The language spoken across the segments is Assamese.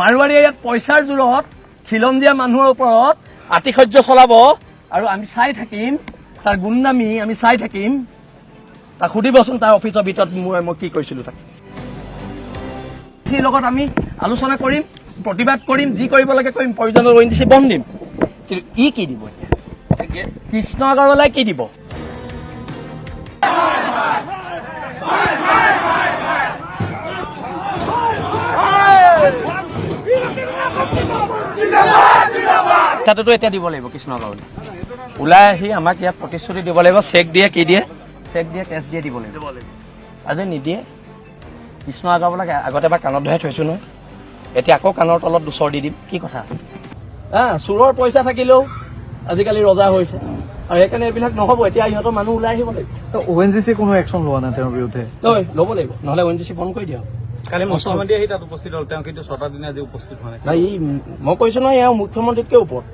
মাৰোৱাৰীয়ে ইয়াত পইচাৰ জোৰত খিলঞ্জীয়া মানুহৰ ওপৰত আতিশয্য চলাব আৰু আমি চাই থাকিম, তাৰ গুণ্ডামি আমি চাই থাকিম। তাক সুধিবচোন তাৰ অফিচৰ ভিতৰত মই কি কৈছিলো তাক। লগত আমি আলোচনা কৰিম, প্ৰতিবাদ কৰিম, যি কৰিব লাগে কৰিম, প্ৰয়োজনীয় ONGC বন্ধ দিম। কিন্তু কি দিব এতিয়া? কৃষ্ণ আগৰৱালাই কি দিব? তাতো এতিয়া দিব লাগিব কৃষ্ণ আগৰৱালাই। ওলাই আহি আমাক ইয়াত প্ৰতিশ্ৰুতি দিব লাগিব। চেক দিয়ে, কি দিয়ে? চেক দিয়ে, কেছ দিয়ে দিব লাগিব। আজি নিদিয়ে। কৃষ্ণ আগৰৱালাক আগতে এবাৰ কাণত ধৰাই থৈছো নহয়, এতিয়া আকৌ কাণৰ তলত দুচৰ দি দিম। কি কথা আছে? চোৰৰ পইচা থাকিলেও আজিকালি ৰজা হৈছে, আৰু সেইকাৰণে এইবিলাক নহব। এতিয়া ইহঁতৰ মানুহ ওলাই আহিব লাগিব। ONGC কোনো একশ্যন লোৱা নাই তেওঁৰ বিৰুদ্ধে? ল'ব লাগিব, নহলে ONGC বন্ধ কৰি দিয়া। কালি মুখ্যমন্ত্ৰী আহি তাত উপস্থিত হ'ল, তেওঁ কিন্তু 6টা দিনে আজি উপস্থিত হোৱা নাই। মই কৈছো নহয়, এওঁ মুখ্যমন্ত্ৰীতকৈ ওপৰত।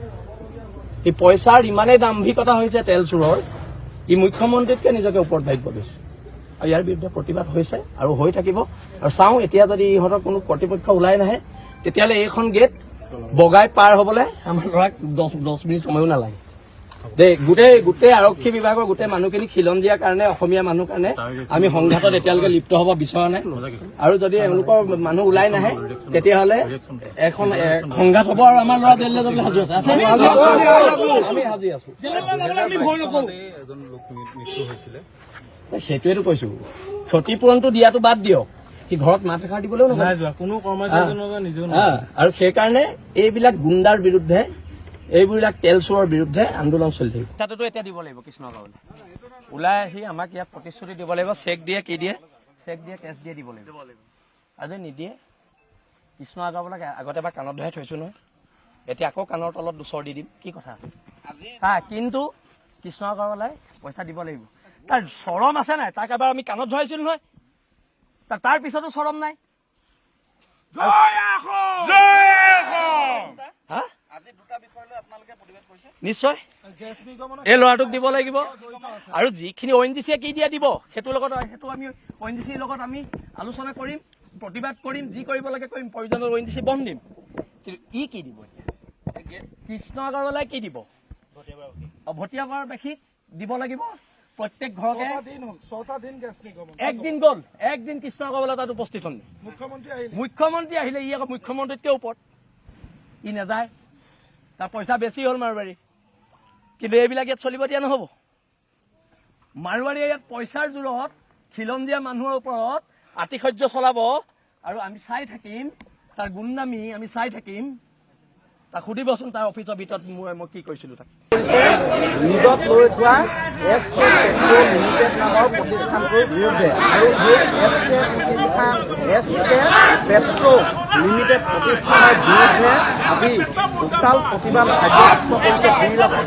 এই পইচাৰ ইমানেই দাম্ভিকতা হৈছে তেল চোৰৰ, ই মুখ্যমন্ত্ৰীতকৈ নিজকে ওপৰত ভাবিব লৈছে। আৰু ইয়াৰ বিৰুদ্ধে প্ৰতিবাদ হৈছে আৰু হৈ থাকিব। আৰু চাওঁ এতিয়া যদি ইহঁতৰ কোনো কৰ্তৃপক্ষ ওলাই নাহে, তেতিয়াহ'লে এইখন গেট বগাই পাৰ হবলৈ আমাৰ ল'ৰাক 10 মিনিট সময়ো নালাগে দেই। গোটেই আৰক্ষী বিভাগৰ গোটেই মানুহখিনি খিলঞ্জীয়াৰ কাৰণে, অসমীয়া মানুহৰ কাৰণে আমি সংঘাতত এতিয়ালৈকে লিপ্ত হ'ব বিচৰা নাই। আৰু যদি এওঁলোকৰ মানুহ ওলাই নাহে, তেতিয়াহ'লে এখন সংঘাত হ'ব আৰু আমাৰ ল'ৰা জেললৈ যাবলৈ সাজু আছে। আমি সাজি আছো। সেইটোৱেতো কৈছো, ক্ষতিপূৰণটো দিয়াটো বাদ দিয়ক, সি ঘৰত মাত এষাৰ দিবলৈও নহয় কোনো কৰ্মচাৰী। আৰু সেইকাৰণে এইবিলাক গুণ্ডাৰ বিৰুদ্ধে, এইবিলাক তেল চোৰৰ বিৰুদ্ধে আন্দোলন চলি থাকিব। তাতো এতিয়া দিব লাগিব কৃষ্ণ আগৰৱালাই। ওলাই আহি আমাক ইয়াত প্ৰতিশ্ৰুতি দিব লাগিব। চেক দিয়ে, কি দিয়ে? চেক দিয়ে, কেছ দিয়ে দিব লাগিব। আজি নিদিয়ে। কৃষ্ণ আগৰৱালাক আগতে এবাৰ কাণত ধৰাই থৈছো নহয়, এতিয়া আকৌ কাণৰ তলত দুচৰ দি দিম। কি কথা আছে? কিন্তু কৃষ্ণ আগৰৱালাই পইচা দিব লাগিব। তাৰ চৰম আছে নাই? তাক এবাৰ আমি কাণত ধৰাইছিলো নহয়, তাৰ পিছতো চৰম নাই। নিশ্চয় এই ল'ৰাটোক দিব লাগিব। আৰু যিখিনি ONGC কি দিয়া দিব, সেইটো আমি ONGCৰ লগত আমি আলোচনা কৰিম, প্ৰতিবাদ কৰিম, যি কৰিব লাগে কৰিম, প্ৰয়োজনীয় ONGC বন্ধ দিম। কিন্তু কি দিব এতিয়া? কৃষ্ণ আগৰৱালাই কি দিব? ভটিয়াবাৰ বাসীক দিব লাগিব। প্ৰত্যেক ঘৰতে 6টা দিন একদিন গ'ল, একদিন কৃষ্ণ আগৰৱালা তাত উপস্থিত হ'ল। মুখ্যমন্ত্ৰী আহিলে, ই আকৌ মুখ্যমন্ত্ৰীতকৈ ওপৰত, ই নাযায়। তাৰ পইচা বেছি হ'ল মাৰোৱাৰী। কিন্তু এইবিলাক ইয়াত চলিব দিয়া নহ'ব। মাৰোৱাৰীয়ে ইয়াত পইচাৰ জোৰত খিলঞ্জীয়া মানুহৰ ওপৰত আতিশয্য চলাব আৰু আমি চাই থাকিম, তাৰ গুণ্ডামি আমি চাই থাকিম। তাক সুধিবচোন তাৰ অফিচৰ ভিতৰত মই কি কৈছিলো তাক। নিজত লৈ থোৱা SK পেট্ৰল লিমিটেড নামৰ প্ৰতিষ্ঠানটোৰ বিৰুদ্ধে আৰু এই SK পেট্ৰল লিমিটেড প্ৰতিষ্ঠানৰ বিৰুদ্ধে আজি বিশাল প্ৰতিবাদ সাব্যস্ত কৰিছে জিন্দাবাদ